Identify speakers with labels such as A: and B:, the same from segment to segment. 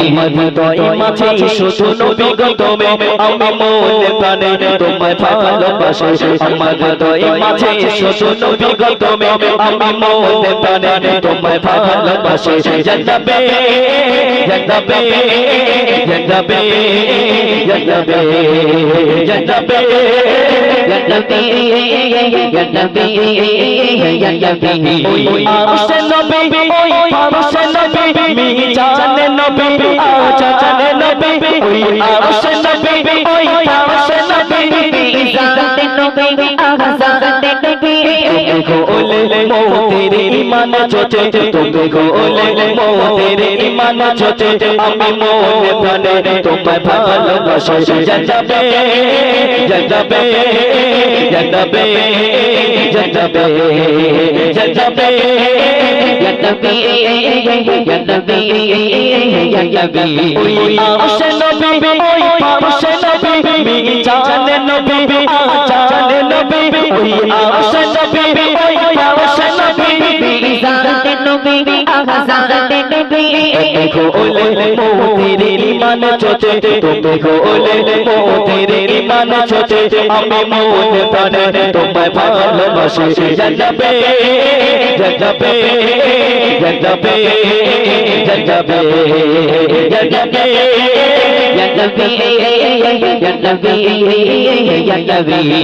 A: আমার হৃদয় মাঝে শুধু নবী গো তুমি আমি মনে প্রাণে তোমায় ভালোবাসি আমার হৃদয় মাঝে শুধু নবী গো তুমি আমি মনে প্রাণে তোমায় ভালোবাসি জান্নাতে জান্নাতে জান্নাতে জান্নাতে জান্নাতে জান্নাতে জান্নাতে জান্নাতে ওই আরশে নবী ওই আরশে নবী মিজানে নবী আজানে নবী ওই আরশে নবী ওই আরশে নবী মিজানে নবী আজানে নবী গোলে মোদের ঈমান চোচে তুমি গোলে মোদের ঈমান চোচে আমি মনে প্রাণে তোমায় ভালোবাসি জান্নাতে জান্নাতে জান্নাতে জান্নাতে জান্নাতে জান্নাতে জান্নাতে জান্নাতে ওই আরশে নবী ওই আরশে নবী মিজানে নবী আজানে নবী ওই আরশে নবী ওই আরশে নবী মিজানে নবী আজানে নবী গোলে মোদের ঈমান চোচে তুমি গোলে মোদের ঈমান চোচে আমি মনে প্রাণে তোমায় ভালোবাসি জান্নাতে জান্নাতে জান্নাতে জান্নাতে জান্নাতে জান্নাতে জান্নাতে জান্নাতে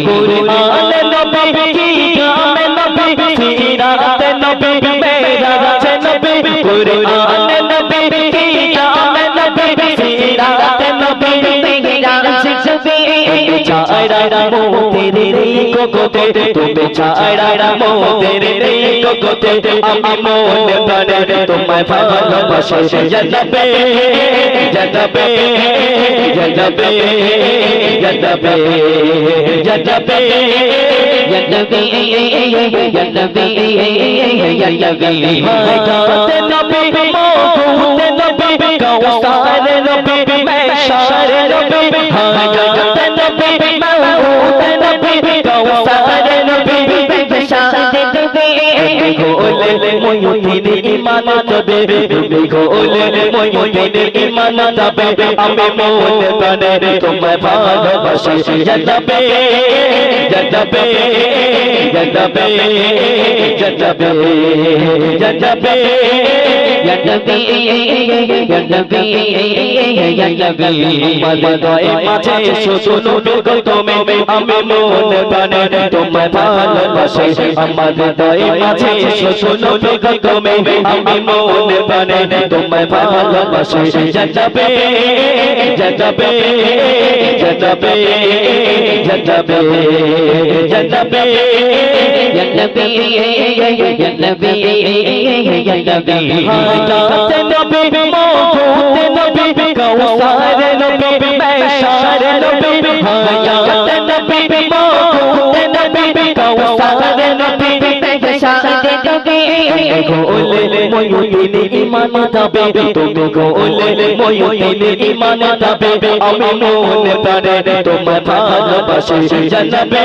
A: কুরআনে নবী কি গানে নবী সিরাতে নবী মেরাজে নবী কুরআনে নবী কি গানে নবী সিরাতে নবী মেরাজে নবী ছায়রা মোদের কোকোতে তুমি ছায়রা মোদের কোকোতে আমি মনে প্রাণে তোমায় ভালোবাসি জান্নাতে জান্নাতে জান্নাতে জান্নাতে জান্নাতে জান্নাতে জান্নাতে জান্নাতে হায়াতে নবী মওদুদে নবী কাওসারে নবী মেশারে নবী হায়াতে নবী মওদুদে নবী কাওসারে নবী মেশারে নবী গোলে ময়ূরের ঈমান যাবে তুমি গোলে ময়ূরের ঈমান যাবে আমি মনে প্রাণে তোমায় ভালোবাসি জান্নাতে জান্নাতে জান্নাতে জান্নাতে জান্নাতে জান্নাতে জান্নাতে জান্নাতে আমার হৃদয় মাঝে শুধু নবী গো তুমি আমি মনে প্রাণে তোমায় ভালোবাসি আমার হৃদয় মাঝে শুধু নবী গো তুমি আমি মনে প্রাণে তোমায় ভালোবাসি জান্নাতে জান্নাতে জান্নাতে জান্নাতে জান্নাতে জান্নাতে জান্নাতে জান্নাতে হায়াতে নবী মওদুদে নবী কাওসারে নবী মেশারে নবী হায়াতে নবী মওদুদে নবী কাওসারে নবী মেশারে নবী গোলে ময়ূরের ঈমান যাবে তুমি গোলে ময়ূরের ঈমান যাবে আমি মনে প্রাণে তোমায় ভালোবাসি জান্নাতে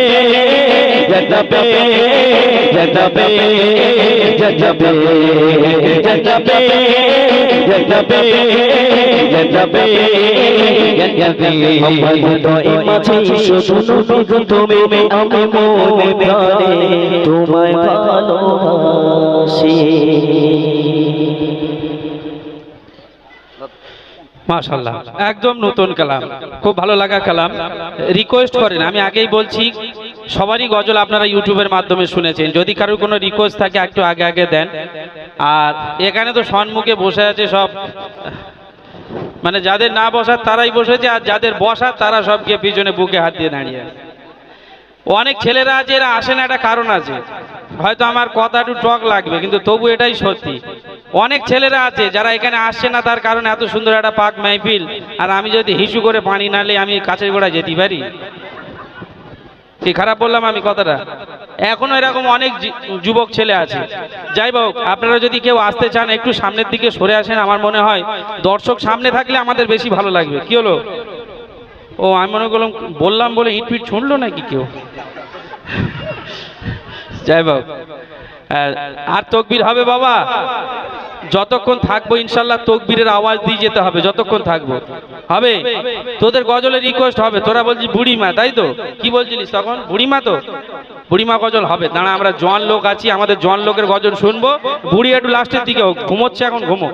A: জান্নাতে জান্নাতে জান্নাতে জান্নাতে জান্নাতে জান্নাতে জান্নাতে আমার হৃদয় মাঝে শুধু নবী গো তুমি আমি মনে প্রাণে তোমায় ভালোবাসি।
B: মাশাআল্লাহ, একদম নতুন কালাম, খুব ভালো লাগা কালাম। রিকোয়েস্ট করেন, আমি আগেই বলছি সবারই গজল আপনারা ইউটিউবের মাধ্যমে শুনেছেন, যদি কারোর কোনো রিকোয়েস্ট থাকে একটু আগে আগে দেন। আর এখানে তো সম্মুখে বসে আছে সব, মানে যাদের না বসার তারাই বসেছে, আর যাদের বসার তারা সবকে পিছনে বুকে হাত দিয়ে দাঁড়িয়ে আছে। অনেক ছেলেরা আছে, এরা আসে না, একটা কারণ আছে, হয়তো আমার কথা একটু টক লাগবে কিন্তু তবু এটাই সত্যি। অনেক ছেলেরা আছে যারা এখানে আসছে না, তার কারণ এত সুন্দর একটা পাক মাহফিল, আর আমি যদি হিসু করে পানি নালে আমি কাছের গোড়া যেতে পারি? কি খারাপ বললাম আমি কথাটা? এখনো এরকম অনেক যুবক ছেলে আছে। যাই হোক, আপনারা যদি কেউ আসতে চান একটু সামনের দিকে সরে আসেন, আমার মনে হয় দর্শক সামনে থাকলে আমাদের বেশি ভালো লাগবে। কি হলো? ও আমি মনে করলাম বললাম বলে ইট পিট শুনলো নাকি কেউ? যাই হোক, আর তকবীর হবে বাবা, যতক্ষণ থাকবো ইনশাল্লাহ তকবীরের আওয়াজ দিয়ে যেতে হবে, যতক্ষণ থাকবো হবে। তোদের গজলের রিকোয়েস্ট হবে, তোরা বলছিস বুড়িমা, তাই তো? কি বলছিলিস তখন? বুড়িমা, তো বুড়িমা গজল হবে। দাঁড়া, আমরা জোয়ান লোক আছি, আমাদের জোয়ান লোকের গজল শুনবো। বুড়ি একটু লাস্টের দিকে হোক, ঘুমোচ্ছে এখন, ঘুমো।